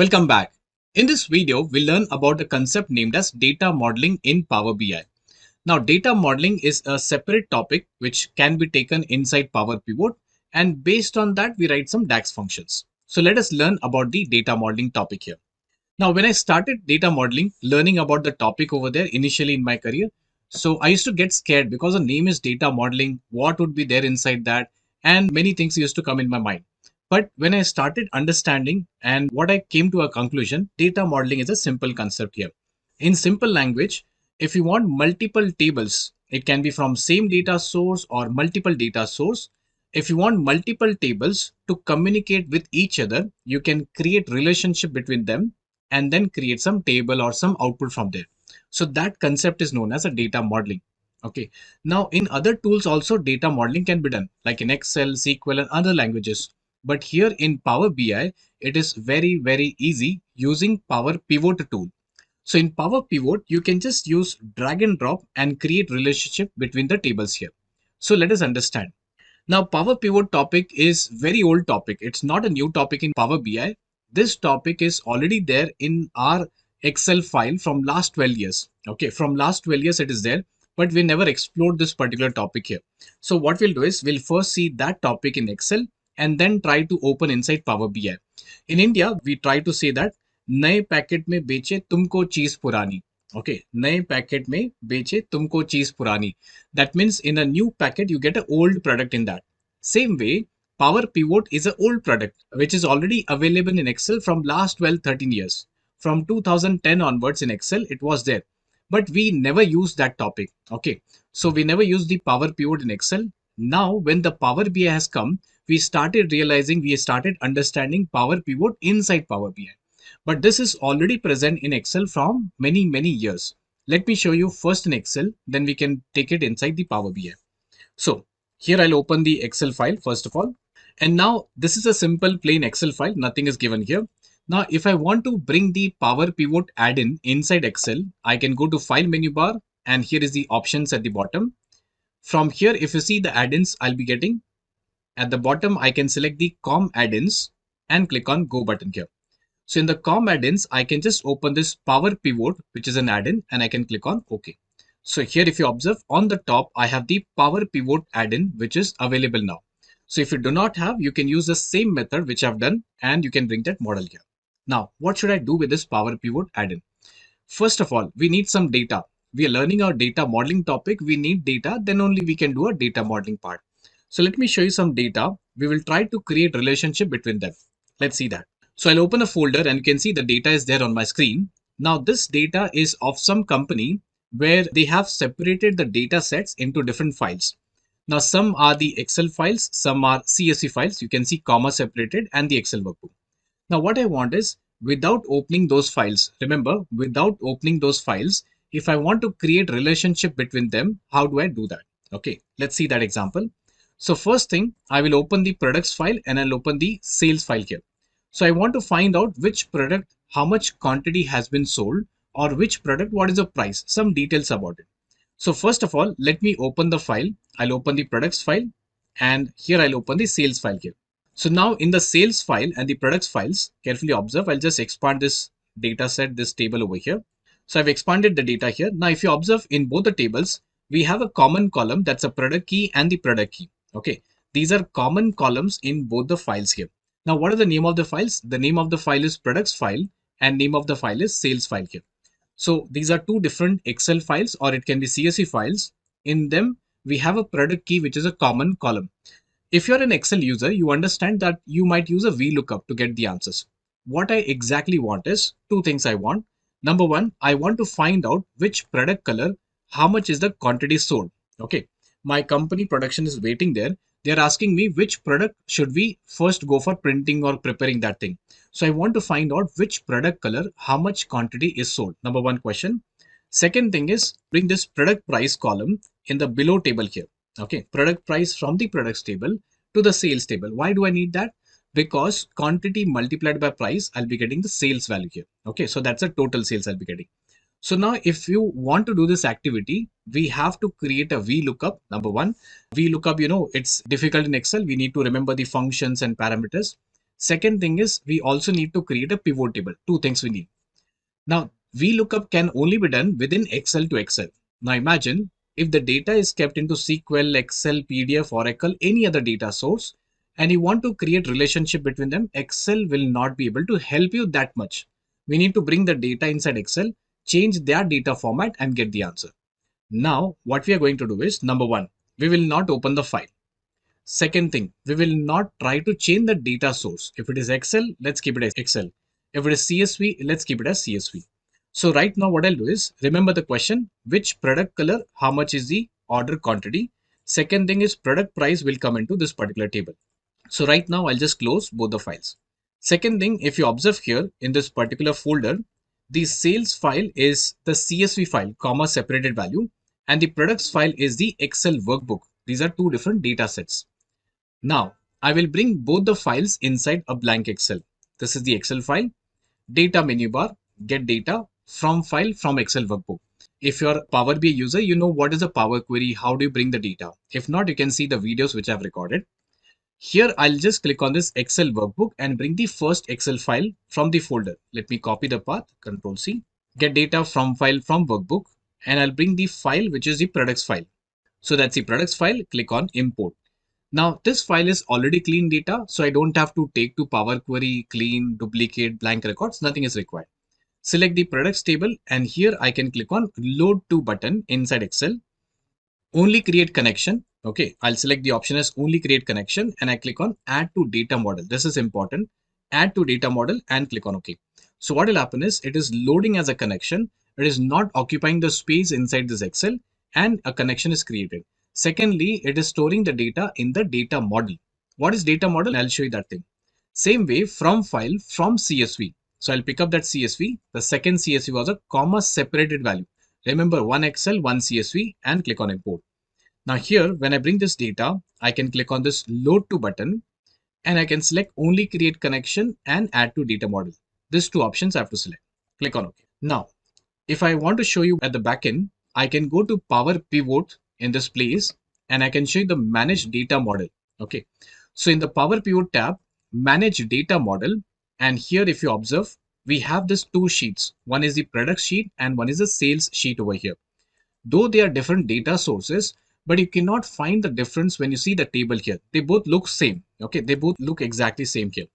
Welcome back. In this video, we'll learn about a concept named as data modeling in Power BI. Now, data modeling is a separate topic which can be taken inside Power Pivot, and based on that, we write some DAX functions. So let us learn about the data modeling topic here. Now, when I started data modeling, learning about the topic over there initially in my career, so I used to get scared because the name is data modeling, what would be there inside that, and many things used to come in my mind. But when I started understanding and what I came to a conclusion, data modeling is a simple concept here. In simple language, if you want multiple tables, it can be from same data source or multiple data source. If you want multiple tables to communicate with each other, you can create relationship between them and then create some table or some output from there. So that concept is known as a data modeling. Okay. Now in other tools also data modeling can be done like in Excel, SQL and other languages. But here in Power BI, it is very easy using Power Pivot tool. So in Power Pivot, you can just use drag and drop and create relationship between the tables here. So let us understand. Now, Power Pivot topic is very old topic. It's not a new topic in Power BI. This topic is already there in our Excel file from last 12 years. Okay, from last 12 years it is there, but we never explored this particular topic here. So what we'll do is we'll first see that topic in Excel and then try to open inside Power BI. In India, we try to say that नए packet में बेचे तुमको चीज पुरानी. Okay, नए packet में बेचे तुमको चीज पुरानी. That means in a new packet you get an old product in that. Same way, Power Pivot is an old product which is already available in Excel from last 12-13 years. From 2010 onwards in Excel it was there, but we never used that topic. Okay, so we never used the Power Pivot in Excel. Now when the Power BI has come, we started realizing, we started understanding Power Pivot inside Power BI. But this is already present in Excel from many years. Let me show you first in Excel, then we can take it inside the Power BI. So here I'll open the Excel file first of all. And now this is a simple plain Excel file, nothing is given here. Now if I want to bring the Power Pivot add-in inside Excel, I can go to File menu bar and here is the options at the bottom. From here, if you see the add-ins I'll be getting, at the bottom I can select the COM add-ins and click on Go button here. So in the COM add-ins, I can just open this Power Pivot, which is an add-in, and I can click on OK. So here, if you observe on the top, I have the Power Pivot add-in, which is available now. So if you do not have, you can use the same method which I've done, and you can bring that model here. Now, what should I do with this Power Pivot add-in? First of all, we need some data. We are learning our data modeling topic. We need data, then only we can do a data modeling part. So let me show you some data. We will try to create relationship between them. Let's see that. So I'll open a folder and you can see the data is there on my screen. Now this data is of some company where they have separated the data sets into different files. Now some are the Excel files, some are CSV files. You can see comma separated and the Excel workbook. Now what I want is without opening those files, remember without opening those files, if I want to create relationship between them, how do I do that? Okay, let's see that example. So first thing, I will open the products file and I'll open the sales file here. So I want to find out which product, how much quantity has been sold, or which product, what is the price, some details about it. So first of all, let me open the file. I'll open the products file and here I'll open the sales file here. So now in the sales file and the products files, carefully observe, I'll just expand this data set, this table over here. So I've expanded the data here. Now if you observe in both the tables, we have a common column that's a product key and the product key. Okay, these are common columns in both the files here. Now, what are the name of the files? The name of the file is products file and name of the file is sales file here. So these are two different Excel files or it can be CSV files. In them, we have a product key, which is a common column. If you're an Excel user, you understand that you might use a VLOOKUP to get the answers. What I exactly want is two things I want. Number one, I want to find out which product color, how much is the quantity sold. Okay, my company production is waiting there. They're asking me which product should we first go for printing or preparing that thing. So I want to find out which product color, how much quantity is sold. Number one question. Second thing is bring this product price column in the below table here. Okay, product price from the products table to the sales table. Why do I need that? Because quantity multiplied by price, I'll be getting the sales value here. Okay, so that's a total sales I'll be getting. So now if you want to do this activity, we have to create a VLOOKUP. Number one, VLOOKUP, it's difficult in Excel. We need to remember the functions and parameters. Second thing is we also need to create a pivot table. Two things we need. Now, VLOOKUP can only be done within Excel to Excel. Now imagine if the data is kept into SQL, Excel, PDF, Oracle, any other data source, and you want to create relationship between them, Excel will not be able to help you that much. We need to bring the data inside Excel, change their data format and get the answer. Now, what we are going to do is, number one, we will not open the file. Second thing, we will not try to change the data source. If it is Excel, let's keep it as Excel. If it is CSV, let's keep it as CSV. So right now what I'll do is, remember the question, which product color, how much is the order quantity? Second thing is product price will come into this particular table. So right now I'll just close both the files. Second thing, if you observe here in this particular folder, the sales file is the CSV file, comma separated value, and the products file is the Excel workbook. These are two different data sets. Now, I will bring both the files inside a blank Excel. This is the Excel file, data menu bar, get data from file from Excel workbook. If you're a Power BI user, you know what is a Power Query, how do you bring the data. If not, you can see the videos which I've recorded. Here, I'll just click on this Excel workbook and bring the first Excel file from the folder. Let me copy the path, Control C, get data from file from workbook, and I'll bring the file which is the products file. So that's the products file, click on import. Now this file is already clean data, so I don't have to take to Power Query, clean, duplicate, blank records, nothing is required. Select the products table and here I can click on load to button inside Excel. Only create connection. Okay, I'll select the option as only create connection and I click on add to data model. This is important. Add to data model and click on OK. So what will happen is it is loading as a connection. It is not occupying the space inside this Excel and a connection is created. Secondly, it is storing the data in the data model. What is data model? I'll show you that thing. Same way from file from CSV. So I'll pick up that CSV. The second CSV was a comma separated value. Remember one Excel, one CSV and click on import. Now here, when I bring this data, I can click on this load to button and I can select only create connection and add to data model. These two options I have to select. Click on OK. Now, if I want to show you at the backend, I can go to Power Pivot in this place and I can show you the manage data model. Okay. So in the Power Pivot tab, manage data model. And here, if you observe, we have these two sheets. One is the product sheet and one is the sales sheet over here. Though they are different data sources, but you cannot find the difference when you see the table here. They both look same. Okay. They both look exactly same here.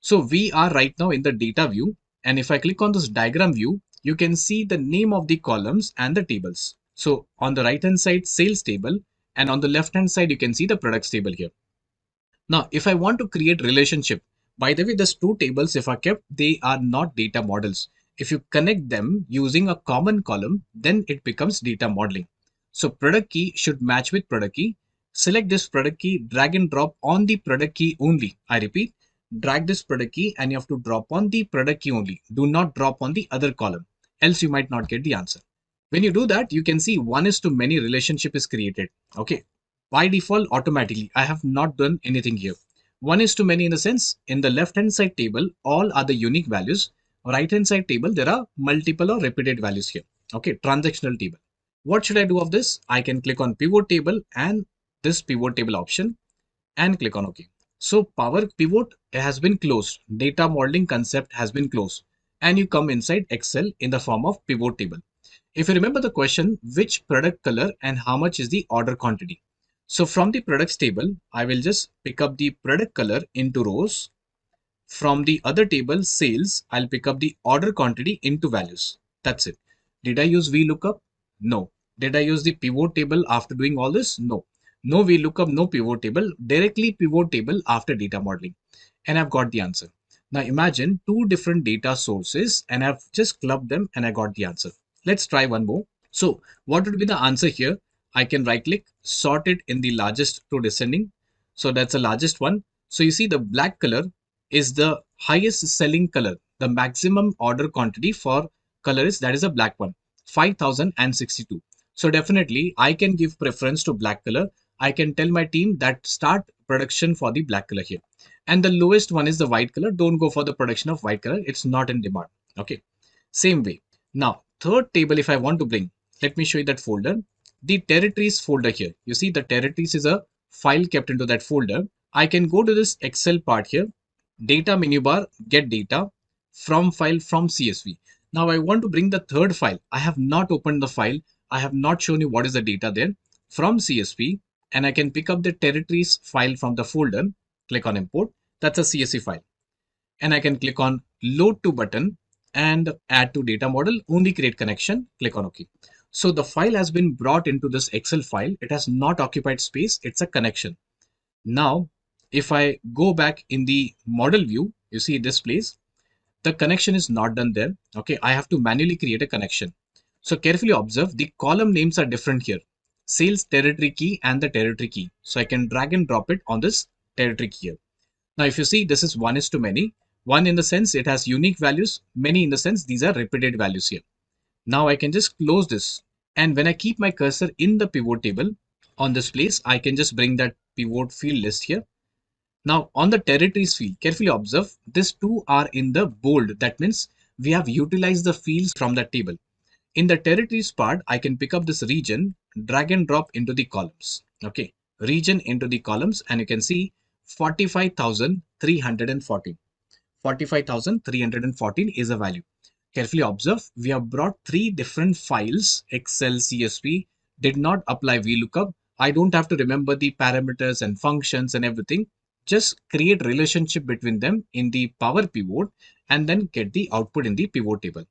So we are right now in the data view. And if I click on this diagram view, you can see the name of the columns and the tables. So on the right hand side, sales table, and on the left hand side, you can see the products table here. Now, if I want to create relationship, by the way, these two tables, if are kept, they are not data models. If you connect them using a common column, then it becomes data modeling. So product key should match with product key. Select this product key, drag and drop on the product key only. I repeat, drag this product key and you have to drop on the product key only. Do not drop on the other column, else you might not get the answer. When you do that, you can see 1:many relationship is created. Okay. By default, automatically, I have not done anything here. 1:many in the sense, in the left hand side table, all are the unique values. Right hand side table, there are multiple or repeated values here. Okay. Transactional table. What should I do of this? I can click on pivot table and this pivot table option and click on OK. So Power Pivot has been closed. Data modeling concept has been closed. And you come inside Excel in the form of pivot table. If you remember the question, which product color and how much is the order quantity? So from the products table, I will just pick up the product color into rows. From the other table, sales, I'll pick up the order quantity into values. That's it. Did I use VLOOKUP? No. Did I use the pivot table after doing all this? No. No VLOOKUP, no pivot table, directly pivot table after data modeling. And I've got the answer. Now imagine two different data sources and I've just clubbed them and I got the answer. Let's try one more. So what would be the answer here? I can right click, sort it in the largest to descending. So that's the largest one. So you see the black color is the highest selling color. The maximum order quantity for color is that is a black one, 5062. So definitely I can give preference to black color. I can tell my team that start production for the black color here. And the lowest one is the white color. Don't go for the production of white color. It's not in demand. Okay. Same way. Now, third table, if I want to bring, let me show you that folder. The territories folder here. You see the territories is a file kept into that folder. I can go to this Excel part here data menu bar, get data from file from CSV. Now I want to bring the third file. I have not opened the file. I have not shown you what is the data there from CSV, and I can pick up the territories file from the folder, click on import. That's a CSV file. And I can click on load to button and add to data model, only create connection, click on OK. So the file has been brought into this Excel file. It has not occupied space. It's a connection. Now, if I go back in the model view, you see this place, the connection is not done there. Okay, I have to manually create a connection. So carefully observe, the column names are different here. Sales territory key and the territory key. So I can drag and drop it on this territory key here. Now, if you see, this is one is to many. One in the sense it has unique values, many in the sense these are repeated values here. Now I can just close this. And when I keep my cursor in the pivot table on this place, I can just bring that pivot field list here. Now on the territories field, carefully observe, these two are in the bold. That means we have utilized the fields from that table. In the territories part, I can pick up this region, drag and drop into the columns. Okay, region into the columns, and you can see 45,314. 45,314 is a value. Carefully observe, we have brought three different files, Excel, CSV, did not apply VLOOKUP. I don't have to remember the parameters and functions and everything. Just create relationship between them in the Power Pivot and then get the output in the pivot table.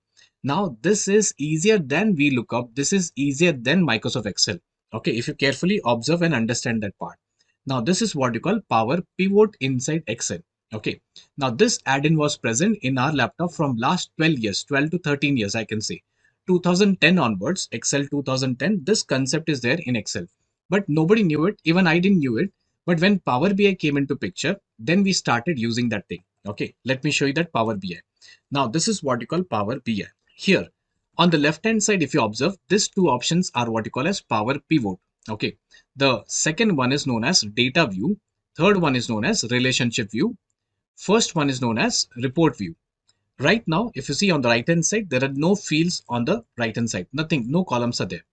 Now, this is easier than VLOOKUP. This is easier than Microsoft Excel. Okay, if you carefully observe and understand that part. Now, this is what you call Power Pivot inside Excel. Okay, now this add-in was present in our laptop from last 12 years, 12 to 13 years, I can say. 2010 onwards, Excel 2010, this concept is there in Excel. But nobody knew it, even I didn't knew it. But when Power BI came into picture, then we started using that thing. Okay, let me show you that Power BI. Now, this is what you call Power BI. Here, on the left-hand side, if you observe, these two options are what you call as Power Pivot. Okay, the second one is known as Data View. Third one is known as Relationship View. First one is known as report view. Right now, if you see on the right hand side, there are no fields on the right hand side. Nothing, no columns are there.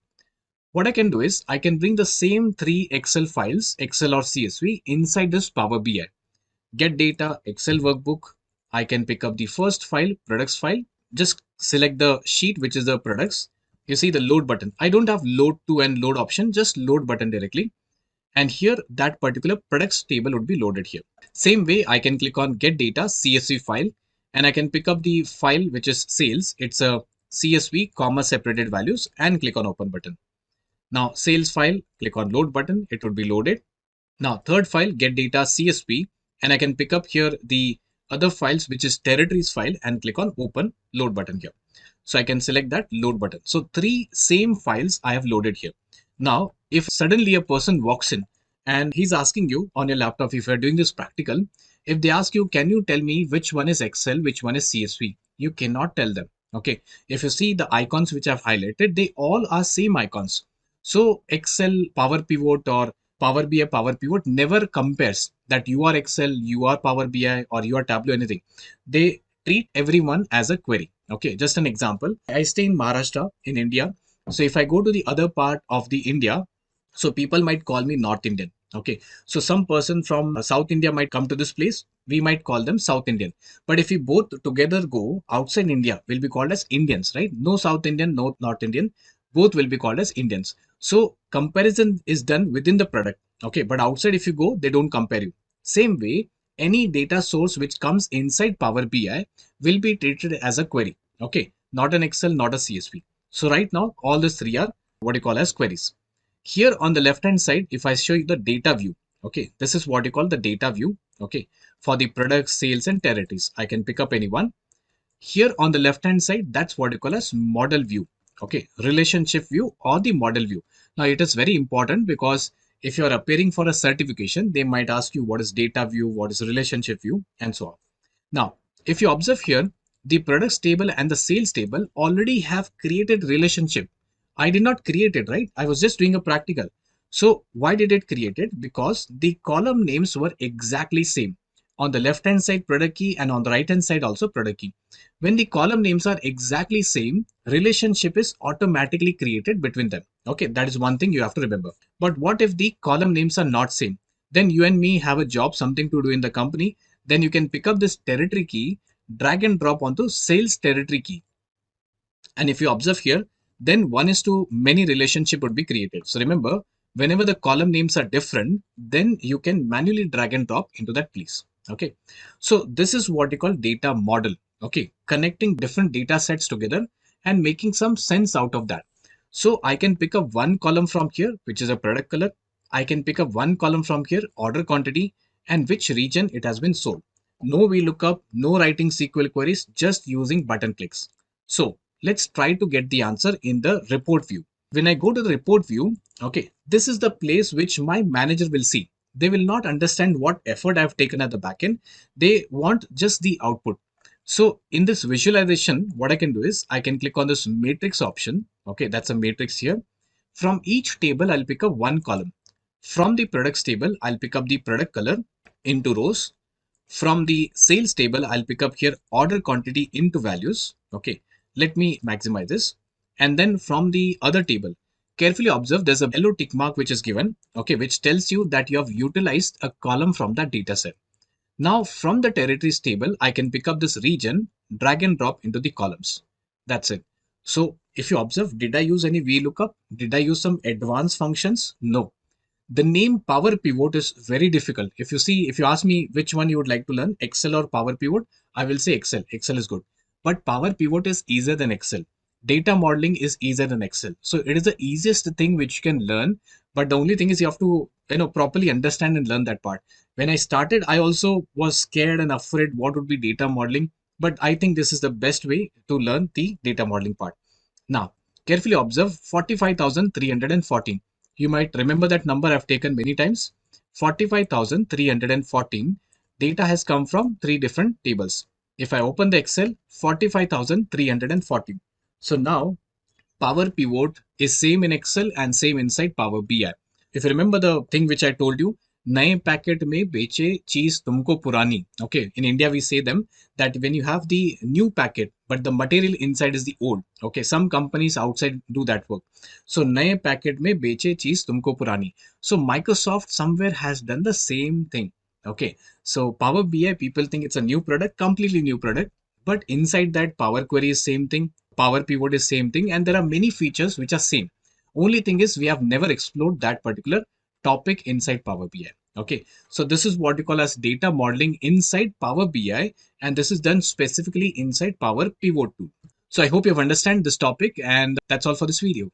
What I can do is I can bring the same three Excel files, Excel or CSV, inside this Power BI. Get data, Excel workbook. I can pick up the first file, products file. Just select the sheet, which is the products. You see the load button. I don't have load to and load option, just load button directly. And here that particular products table would be loaded here. Same way, I can click on get data CSV file and I can pick up the file which is sales. It's a CSV comma separated values and click on open button. Now sales file, click on load button, it would be loaded. Now third file, get data CSV, and I can pick up here the other files which is territories file and click on open load button here. So I can select that load button. So three same files I have loaded here. Now, if suddenly a person walks in and he's asking you on your laptop, if you're doing this practical, if they ask you, can you tell me which one is Excel, which one is CSV? You cannot tell them. Okay. If you see the icons which I've highlighted, they all are same icons. So Excel, Power Pivot or Power BI, Power Pivot never compares that you are Excel, you are Power BI or you are Tableau, anything. They treat everyone as a query. Okay, just an example. I stay in Maharashtra in India. So if I go to the other part of the India, so people might call me North Indian. Okay, so some person from South India might come to this place. We might call them South Indian. But if we both together go outside India, we'll be called as Indians, right? No South Indian, no North Indian. Both will be called as Indians. So comparison is done within the product. Okay, but outside if you go, they don't compare you. Same way, any data source which comes inside Power BI will be treated as a query. Okay, not an Excel, not a CSV. So right now, all these three are what you call as queries. Here on the left hand side, if I show you the data view, okay, this is what you call the data view. Okay, for the products, sales, and territories, I can pick up any one. Here on the left hand side, that's what you call as model view. Okay, relationship view or the model view. Now it is very important because if you are appearing for a certification, they might ask you what is data view, what is relationship view, and so on. Now, if you observe here, the products table and the sales table already have created relationship. I did not create it, right? I was just doing a practical. So why did it create it? Because the column names were exactly same. On the left hand side product key and on the right hand side also product key. When the column names are exactly same, relationship is automatically created between them. Okay, that is one thing you have to remember. But what if the column names are not same? Then you and me have a job, something to do in the company. Then you can pick up this territory key, drag and drop onto sales territory key. And if you observe here, then 1:many relationship would be created. So remember, whenever the column names are different, then you can manually drag and drop into that place. Okay. So this is what you call data model. Okay. Connecting different data sets together and making some sense out of that. So I can pick up one column from here, which is a product color. I can pick up one column from here, order quantity, and which region it has been sold. No VLOOKUP, no writing SQL queries, just using button clicks. So let's try to get the answer in the report view. When I go to the report view, okay, this is the place which my manager will see. They will not understand what effort I've taken at the backend. They want just the output. So in this visualization, what I can do is I can click on this matrix option. Okay, that's a matrix here. From each table, I'll pick up one column. From the products table, I'll pick up the product color into rows. From the sales table, I'll pick up here order quantity into values. Okay, let me maximize this. And then from the other table, carefully observe there's a yellow tick mark which is given, okay, which tells you that you have utilized a column from that data set. Now from the territories table, I can pick up this region, drag and drop into the columns. That's it. So if you observe, did I use any VLOOKUP? Did I use some advanced functions? No. The name Power Pivot is very difficult. If you ask me which one you would like to learn, Excel or Power Pivot, I will say Excel. Excel is good. But Power Pivot is easier than Excel. Data modeling is easier than Excel. So it is the easiest thing which you can learn. But the only thing is you have to, properly understand and learn that part. When I started, I also was scared and afraid what would be data modeling. But I think this is the best way to learn the data modeling part. Now, carefully observe 45,314. You might remember that number I've taken many times. 45,314 data has come from three different tables. If I open the Excel, 45,314. So now Power Pivot is same in Excel and same inside Power BI. If you remember the thing which I told you, नए packet में बेचे चीज तुमको पुरानी. Okay, in India we say them that when you have the new packet but the material inside is the old. Okay, some companies outside do that work. So नए packet में बेचे चीज तुमको पुरानी. So Microsoft somewhere has done the same thing. Okay, so Power BI, people think it's a new product, completely new product, but inside that Power Query is same thing, Power Pivot is same thing, and there are many features which are same. Only thing is we have never explored that particular topic inside Power BI. Okay, so this is what you call as data modeling inside Power BI, and this is done specifically inside Power Pivot tool. So I hope you have understand this topic, and that's all for this video.